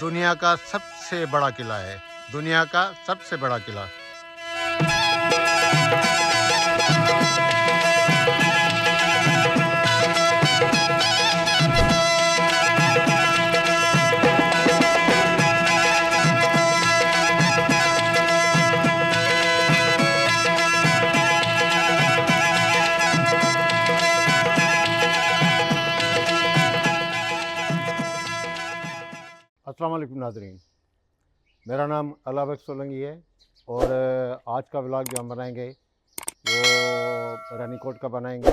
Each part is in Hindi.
दुनिया का सबसे बड़ा किला है, दुनिया का सबसे बड़ा किला। अस्सलाम वालेकुम नाज़रीन, मेरा नाम अलाबक सोलंगी है और आज का व्लॉग जो हम बनाएंगे वो रानीकोट का बनाएंगे।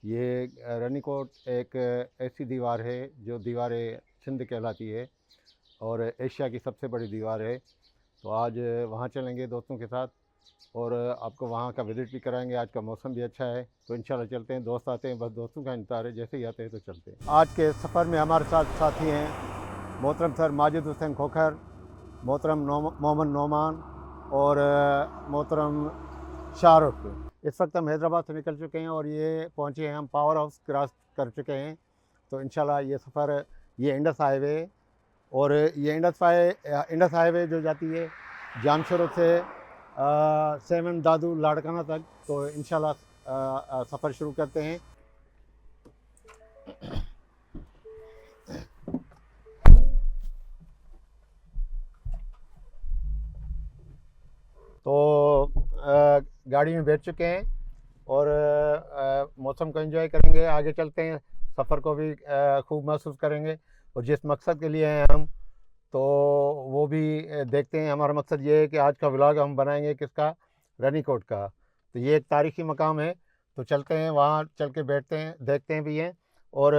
ये रानीकोट एक ऐसी दीवार है जो दीवार सिंध कहलाती है और एशिया की सबसे बड़ी दीवार है। तो आज वहाँ चलेंगे दोस्तों के साथ और आपको वहाँ का विज़िट भी कराएंगे। आज का मौसम भी अच्छा है तो इंशाल्लाह चलते हैं। दोस्त आते हैं, बस दोस्तों का इंतज़ार है, जैसे ही आते हैं तो चलते हैं। आज के सफ़र में हमारे साथ साथी हैं मोहतरम सर माजिद हुसैन खोखर, मोहतरम मोहम्मद नोमान और मोहतरम शाहरुख। इस वक्त हम हैदराबाद से निकल चुके हैं और ये पहुँचे हैं, हम पावर हाउस क्रॉस कर चुके हैं। तो इंशाल्लाह ये सफ़र, ये इंडस हाईवे और ये इंडस हाईवे जो जाती है जामशोरो से सेवन दादू लाड़काना तक। तो इंशाल्लाह सफ़र शुरू करते हैं। तो गाड़ी में बैठ चुके हैं और मौसम को एंजॉय करेंगे। आगे चलते हैं, सफ़र को भी खूब महसूस करेंगे और जिस मकसद के लिए हैं हम तो वो भी देखते हैं। हमारा मकसद ये है कि आज का व्लॉग हम बनाएंगे किसका, रानीकोट का। तो ये एक तारीख़ी मकाम है, तो चलते हैं वहाँ, चल के बैठते हैं, देखते हैं भी हैं और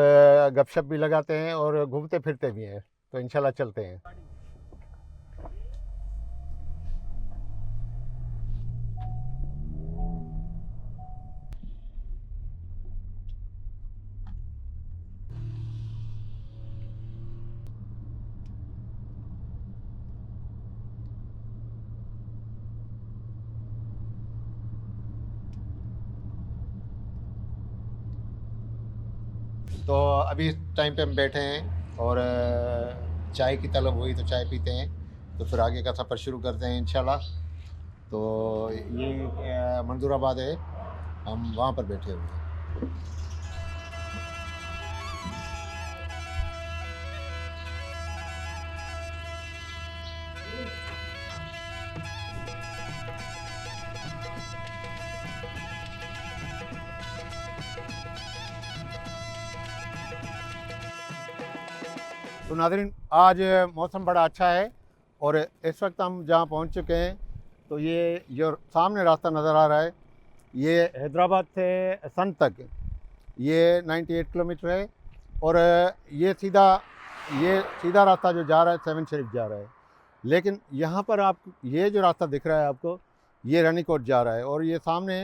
गपशप भी लगाते हैं और घूमते फिरते भी हैं। तो इंशाल्लाह चलते हैं। तो अभी इस टाइम पे हम बैठे हैं और चाय की तलब हुई तो चाय पीते हैं, तो फिर आगे का सफ़र शुरू करते हैं इंशाल्लाह। तो ये मंजूराबाद है, हम वहाँ पर बैठे हुए हैं। तो नाज़रीन, आज मौसम बड़ा अच्छा है और इस वक्त हम जहाँ पहुँच चुके हैं तो ये जो सामने रास्ता नज़र आ रहा है ये हैदराबाद से सन तक ये 98 किलोमीटर है और ये सीधा रास्ता जो जा रहा है सेवन शरीफ जा रहा है। लेकिन यहाँ पर आप ये जो रास्ता दिख रहा है आपको, ये रानीकोट जा रहा है और ये सामने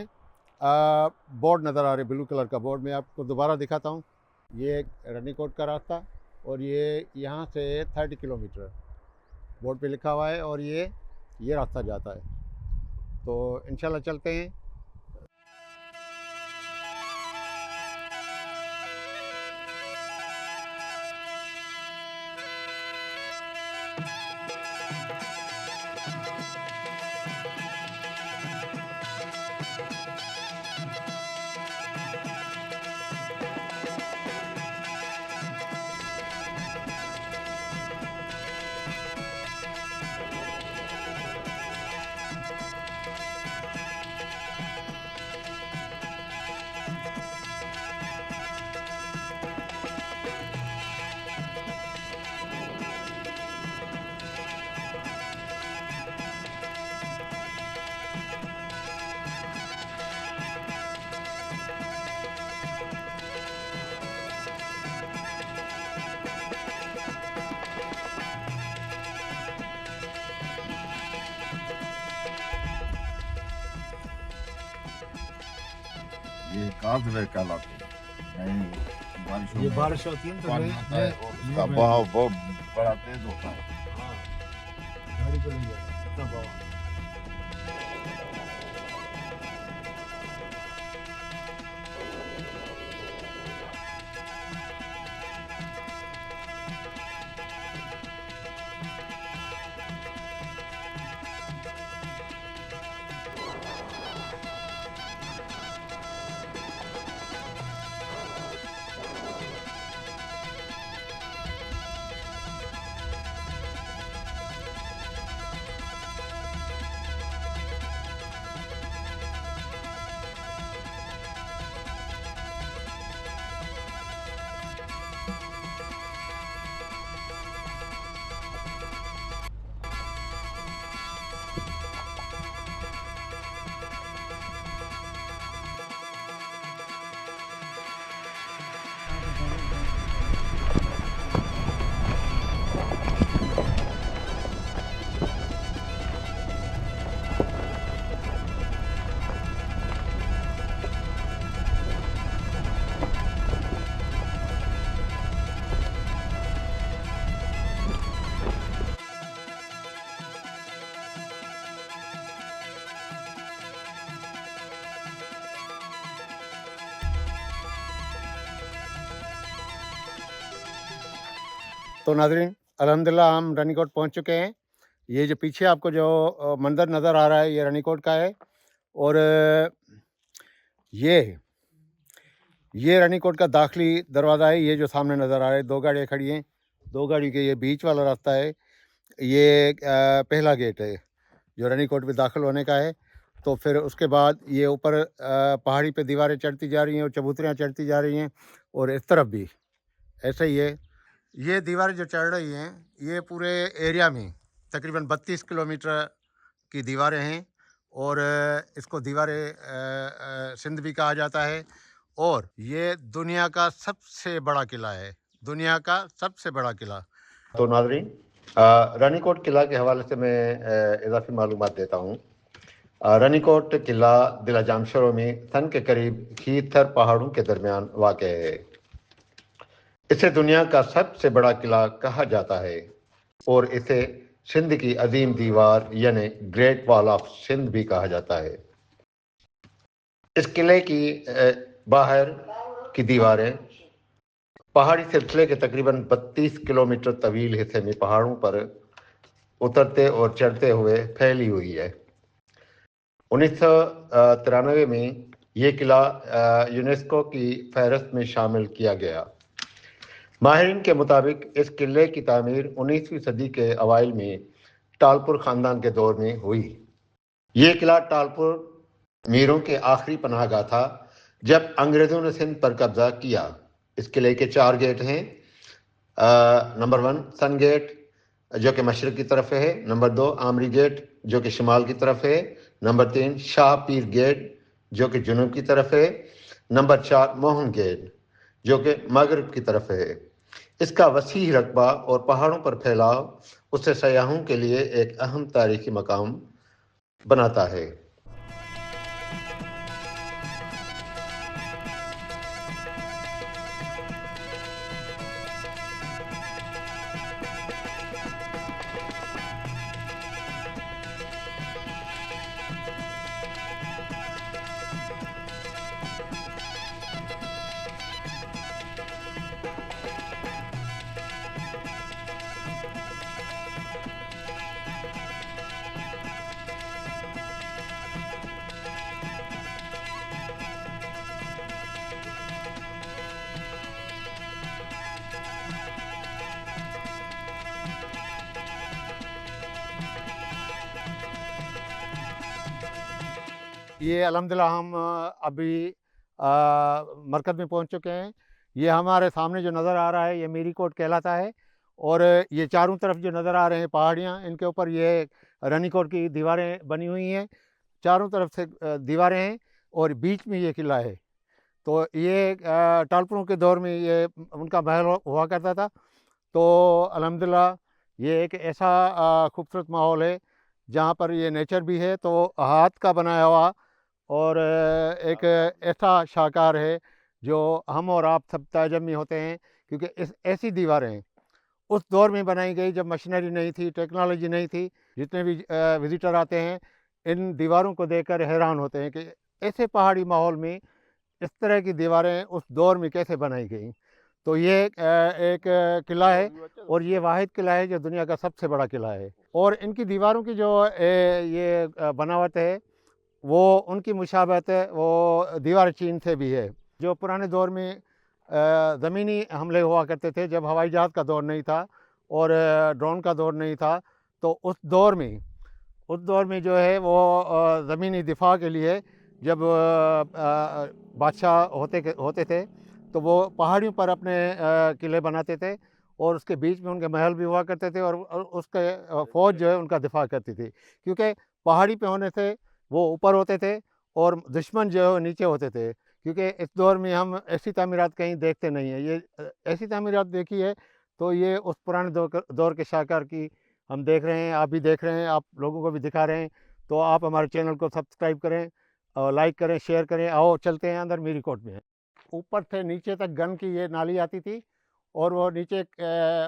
बोर्ड नज़र आ रहा है, ब्लू कलर का बोर्ड। मैं आपको दोबारा दिखाता हूँ। ये रानीकोट का रास्ता और ये यहाँ से 30 किलोमीटर बोर्ड पे लिखा हुआ है और ये रास्ता जाता है। तो इंशाल्लाह चलते हैं। ये काजवे कहलाते हैं। नहीं, ये बारिश होती है तो पानी आता है और उसका बहाव बहुत बड़ा तेज होता है। हाँ, गाड़ी को ले जाए इतना बहाव। तो नाज़रीन अल्हम्दुलिल्लाह हम रानीकोट पहुंच चुके हैं। ये जो पीछे आपको जो मंज़र नज़र आ रहा है ये रानीकोट का है और ये रानीकोट का दाखिली दरवाज़ा है। ये जो सामने नज़र आ रहा है 2 गाड़ियाँ खड़ी हैं, 2 गाड़ियों के ये बीच वाला रास्ता है। ये पहला गेट है जो रानीकोट में दाखिल होने का है। तो फिर उसके बाद ये ऊपर पहाड़ी पे दीवारें चढ़ती जा रही हैं और चबूतरियाँ चढ़ती जा रही हैं और इस तरफ भी ऐसा ही है। ये दीवारें जो चढ़ रही हैं ये पूरे एरिया में तकरीबन 32 किलोमीटर की दीवारें हैं और इसको दीवारें सिंध भी कहा जाता है और ये दुनिया का सबसे बड़ा किला है, दुनिया का सबसे बड़ा किला। तो नाज़रीन रानीकोट किला के हवाले से मैं इजाफी मालूमात देता हूँ। रानीकोट किला जिला जामशोरो में सन के करीब खीथर पहाड़ों के दरमियान वाक़ है। इसे दुनिया का सबसे बड़ा किला कहा जाता है और इसे सिंध की अजीम दीवार यानी ग्रेट वॉल ऑफ सिंध भी कहा जाता है। इस किले की बाहर की दीवारें पहाड़ी सिलसिले के तकरीबन 32 किलोमीटर तवील हिस्से में पहाड़ों पर उतरते और चढ़ते हुए फैली हुई है। 1993 में ये किला यूनेस्को की फहरिस्त में शामिल किया गया। माहिरीन के मुताबिक इस किले की तामीर 19वीं सदी के अवाइल में टालपुर ख़ानदान के दौर में हुई। ये किला टालपुर मीरों के आखिरी पनाहगाह था जब अंग्रेज़ों ने सिंध पर कब्जा किया। इस किले के 4 गेट हैं। नंबर 1 सन गेट जो कि मशरक़ की तरफ है, नंबर 2 आमरी गेट जो कि शिमाल की तरफ है, नंबर 3 शाह पीर गेट जो कि जुनूब की तरफ है, नंबर 4 मोहन गेट जो कि मगरब की तरफ है। इसका वसी रकबा और पहाड़ों पर फैलाव उसे सयाहों के लिए एक अहम तारीखी मकाम बनाता है। ये अल्हम्दुलिल्लाह हम अभी मरकज़ में पहुंच चुके हैं। ये हमारे सामने जो नज़र आ रहा है ये मीरीकोट कहलाता है और ये चारों तरफ जो नज़र आ रहे हैं पहाड़ियाँ, इनके ऊपर ये रानीकोट की दीवारें बनी हुई हैं। चारों तरफ से दीवारें हैं और बीच में ये किला है। तो ये टालपुरों के दौर में ये उनका महल हुआ करता था। तो अल्हम्दुलिल्लाह ये एक ऐसा खूबसूरत माहौल है जहाँ पर ये नेचर भी है, तो हाथ का बनाया हुआ और एक ऐसा शाहकार है जो हम और आप सब ताजब में होते हैं, क्योंकि इस ऐसी दीवारें उस दौर में बनाई गई जब मशीनरी नहीं थी, टेक्नोलॉजी नहीं थी। जितने भी विज़िटर आते हैं इन दीवारों को देखकर हैरान होते हैं कि ऐसे पहाड़ी माहौल में इस तरह की दीवारें उस दौर में कैसे बनाई गई। तो ये एक किला है और ये वाहिद किला है जो दुनिया का सबसे बड़ा किला है। और इनकी दीवारों की जो ये बनावट है वो उनकी मुशाबहत है वो दीवार चीन से भी है। जो पुराने दौर में ज़मीनी हमले हुआ करते थे, जब हवाई जहाज़ का दौर नहीं था और ड्रोन का दौर नहीं था, तो उस दौर में जो है वो ज़मीनी दिफा के लिए जब बादशाह होते थे तो वो पहाड़ियों पर अपने किले बनाते थे और उसके बीच में उनके महल भी हुआ करते थे और उसके फ़ौज जो है उनका दिफा करती थी, क्योंकि पहाड़ी पे होने से वो ऊपर होते थे और दुश्मन जो है वो नीचे होते थे। क्योंकि इस दौर में हम ऐसी तामीरात कहीं देखते नहीं हैं। ये ऐसी तामीरात देखी है तो ये उस पुराने दौर के शाहकार की हम देख रहे हैं, आप भी देख रहे हैं, आप लोगों को भी दिखा रहे हैं। तो आप हमारे चैनल को सब्सक्राइब करें और लाइक करें, शेयर करें। आओ चलते हैं अंदर मीरीकोट में। ऊपर से नीचे तक गन की ये नाली आती थी और वो नीचे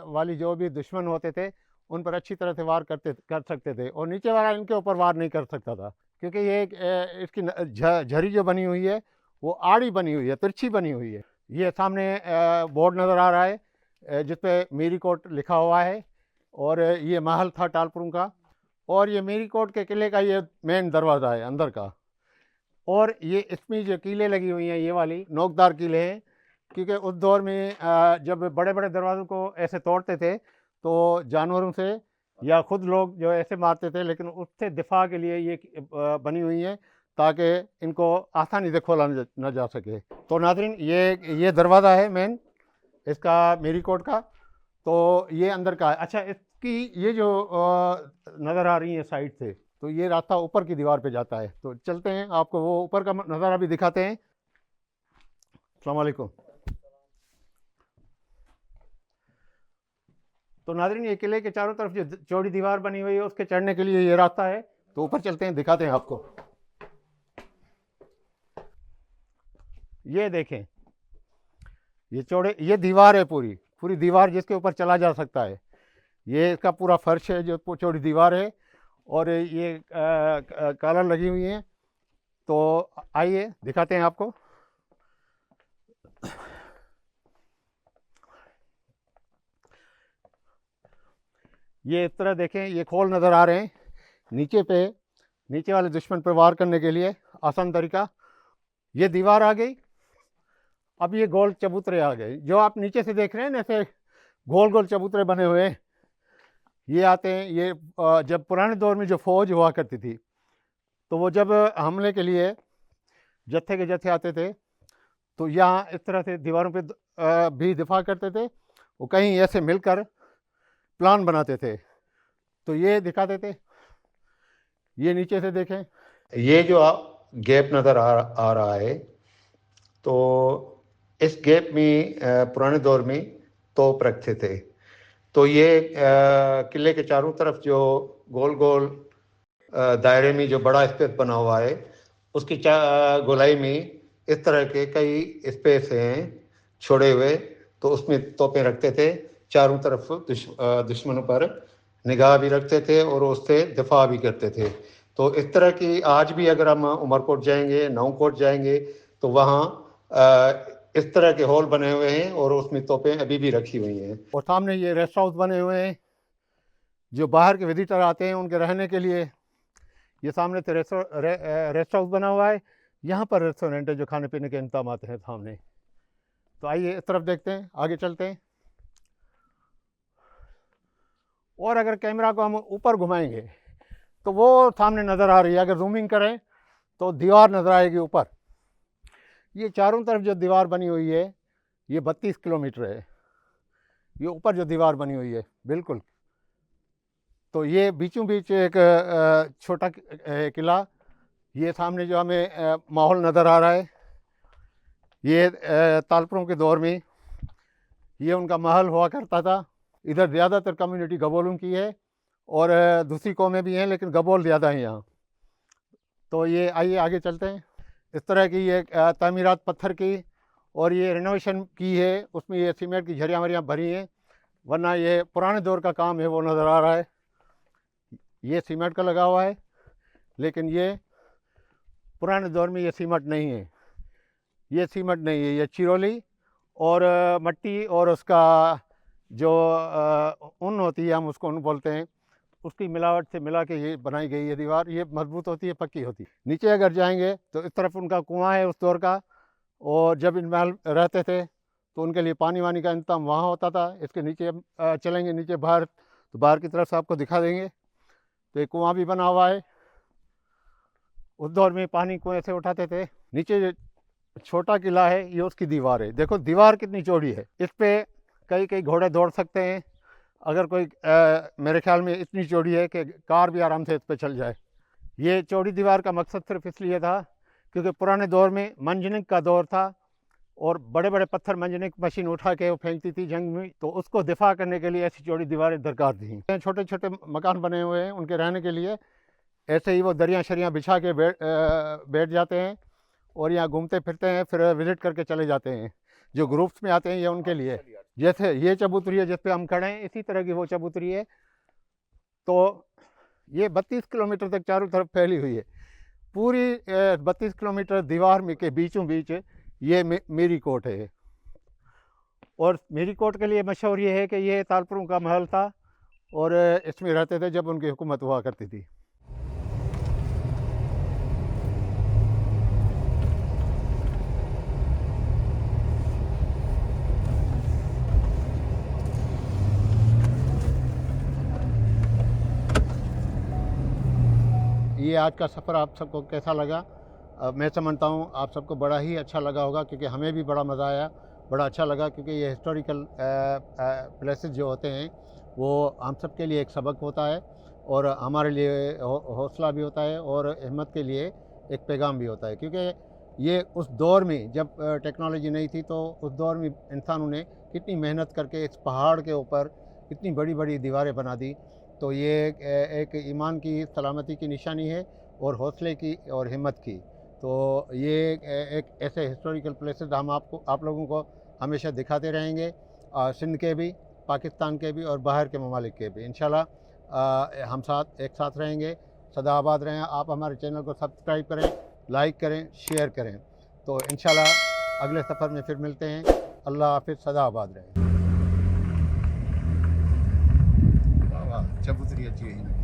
वाली जो भी दुश्मन होते थे उन पर अच्छी तरह से वार कर सकते थे और नीचे वाला इनके ऊपर वार नहीं कर सकता था, क्योंकि ये इसकी झरी जो बनी हुई है वो आड़ी बनी हुई है, तिरछी बनी हुई है। ये सामने बोर्ड नज़र आ रहा है, जिस पे मीरी कोट लिखा हुआ है, और ये महल था टालपुर का, और ये मीरी कोट के किले का ये मेन दरवाज़ा है अंदर का। और ये इसमें जो कीलें लगी हुई हैं ये वाली नोकदार कीले हैं, क्योंकि उस दौर में जब बड़े बड़े दरवाज़ों को ऐसे तोड़ते थे तो जानवरों से या खुद लोग जो ऐसे मारते थे, लेकिन उससे दिफा के लिए ये बनी हुई हैं ताकि इनको आसानी से खोला न जा सके। तो नाज़रीन ये दरवाज़ा है मेन इसका मीरी कोट का, तो ये अंदर का है। अच्छा, इसकी ये जो नज़र आ रही है साइड से, तो ये रास्ता ऊपर की दीवार पे जाता है। तो चलते हैं, आपको वो ऊपर का नज़ारा भी दिखाते हैं। अस्सलाम वालेकुम। तो नाज़रीन ये किले के चारों तरफ जो चौड़ी दीवार बनी हुई है उसके चढ़ने के लिए ये रास्ता है। तो ऊपर चलते हैं, दिखाते हैं आपको। ये देखें, ये दीवार है, पूरी पूरी दीवार जिसके ऊपर चला जा सकता है। ये इसका पूरा फर्श है जो चौड़ी दीवार है, और ये कॉलम लगी हुई हैं। तो आइए दिखाते हैं आपको। ये इस तरह देखें, ये खोल नज़र आ रहे हैं नीचे वाले दुश्मन पर वार करने के लिए आसान तरीका। ये दीवार आ गई। अब ये गोल चबूतरे आ गए, जो आप नीचे से देख रहे हैं ना, ऐसे गोल गोल चबूतरे बने हुए हैं। ये आते हैं, ये जब पुराने दौर में जो फ़ौज हुआ करती थी, तो वो जब हमले के लिए जत्थे के जत्थे आते थे तो यहाँ इस तरह से दीवारों पे भी दिफा करते थे। वो कहीं ऐसे मिलकर प्लान बनाते थे। तो ये दिखाते थे, ये नीचे से देखें, ये जो गैप नज़र आ रहा है, तो इस गैप में पुराने दौर में तोप रखते थे। तो ये किले के चारों तरफ जो गोल गोल दायरे में जो बड़ा स्पेस बना हुआ है, उसकी गोलाई में इस तरह के कई स्पेस हैं छोड़े हुए। तो उसमें तोपें रखते थे, चारों तरफ दुश्मनों पर निगाह भी रखते थे और उससे दिफा भी करते थे। तो इस तरह की आज भी अगर हम उमरकोट जाएंगे, नौकोट जाएंगे, तो वहाँ इस तरह के हॉल बने हुए हैं और उसमें तोपें अभी भी रखी हुई हैं। और सामने ये रेस्ट हाउस बने हुए हैं, जो बाहर के विजिटर आते हैं उनके रहने के लिए। ये सामने से रेस्ट हाउस बना हुआ है, यहाँ पर रेस्टोरेंट है जो खाने पीने के इंतजाम हैं सामने। तो आइए इस तरफ देखते हैं, आगे चलते हैं। और अगर कैमरा को हम ऊपर घुमाएंगे तो वो सामने नज़र आ रही है। अगर जूमिंग करें तो दीवार नज़र आएगी ऊपर। ये चारों तरफ जो दीवार बनी हुई है ये 32 किलोमीटर है, ये ऊपर जो दीवार बनी हुई है बिल्कुल। तो ये बीचों बीच एक छोटा किला, ये सामने जो हमें माहौल नज़र आ रहा है, ये तालपुरों के दौर में ये उनका महल हुआ करता था। इधर ज़्यादातर कम्युनिटी गबोलों की है और दूसरी कौमें भी हैं, लेकिन गबोल ज़्यादा हैं यहाँ। तो ये आइए आगे चलते हैं। इस तरह की ये तामीरात पत्थर की, और ये रिनोवेशन की है, उसमें ये सीमेंट की झरियाँ वरियाँ भरी हैं, वरना ये पुराने दौर का काम है वो नज़र आ रहा है। ये सीमेंट का लगा हुआ है, लेकिन ये पुराने दौर में ये सीमेंट नहीं है, ये सीमेंट नहीं है, ये चिरोली और मट्टी और उसका जो ऊन होती है, हम उसको ऊन बोलते हैं, उसकी मिलावट से मिला के ये बनाई गई है दीवार। ये मजबूत होती है, पक्की होती है। नीचे अगर जाएंगे तो इस तरफ उनका कुआं है उस दौर का, और जब इन महल रहते थे तो उनके लिए पानी वानी का इंतजाम वहाँ होता था। इसके नीचे चलेंगे, नीचे बाहर, तो बाहर की तरफ से आपको दिखा देंगे। तो एक कुआं भी बना हुआ है, उस दौर में पानी कुएँ से उठाते थे। नीचे छोटा किला है, ये उसकी दीवार है। देखो दीवार कितनी चौड़ी है, इस पर कई कई घोड़े दौड़ सकते हैं। अगर कोई मेरे ख्याल में इतनी चौड़ी है कि कार भी आराम से इस पर चल जाए। ये चौड़ी दीवार का मकसद सिर्फ इसलिए था क्योंकि पुराने दौर में मंजनिक का दौर था, और बड़े बड़े पत्थर मंजनिक मशीन उठा के वो फेंकती थी जंग में, तो उसको दिफा करने के लिए ऐसी चौड़ी दीवारें दरकार थी। छोटे छोटे मकान बने हुए हैं उनके रहने के लिए, ऐसे ही वो दरिया शरियाँ बिछा के बैठ जाते हैं और यहाँ घूमते फिरते हैं, फिर विज़िट करके चले जाते हैं। जो ग्रुप्स में आते हैं ये उनके लिए। जैसे ये चबूतरी है जिस पे हम खड़े हैं, इसी तरह की वो चबूतरी है। तो ये 32 किलोमीटर तक चारों तरफ फैली हुई है। पूरी 32 किलोमीटर दीवार में के बीचों बीच ये मीरी कोट है। और मीरी कोट के लिए मशहूर ये है कि ये तालपुरों का महल था और इसमें रहते थे जब उनकी हुकूमत हुआ करती थी। ये आज का सफ़र आप सबको कैसा लगा? मैं समझता हूँ आप सबको बड़ा ही अच्छा लगा होगा, क्योंकि हमें भी बड़ा मज़ा आया, बड़ा अच्छा लगा, क्योंकि ये हिस्टोरिकल प्लेसेस जो होते हैं वो हम सब के लिए एक सबक होता है और हमारे लिए हौसला भी होता है और हिम्मत के लिए एक पैगाम भी होता है। क्योंकि ये उस दौर में जब टेक्नोलॉजी नहीं थी, तो उस दौर में इंसानों ने कितनी मेहनत करके इस पहाड़ के ऊपर इतनी बड़ी बड़ी दीवारें बना दी। तो ये एक ईमान की सलामती की निशानी है और हौसले की और हिम्मत की। तो ये एक ऐसे हिस्टोरिकल प्लेसेस हम आप लोगों को हमेशा दिखाते रहेंगे, सिंध के भी, पाकिस्तान के भी और बाहर के ममालिक के भी। इंशाल्लाह हम एक साथ रहेंगे। सदा आबाद रहें। आप हमारे चैनल को सब्सक्राइब करें, लाइक करें, शेयर करें। तो इंशाल्लाह अगले सफ़र में फिर मिलते हैं। अल्लाह हाफिज़। सदा आबाद रहें। चबूतरी अच्छी है।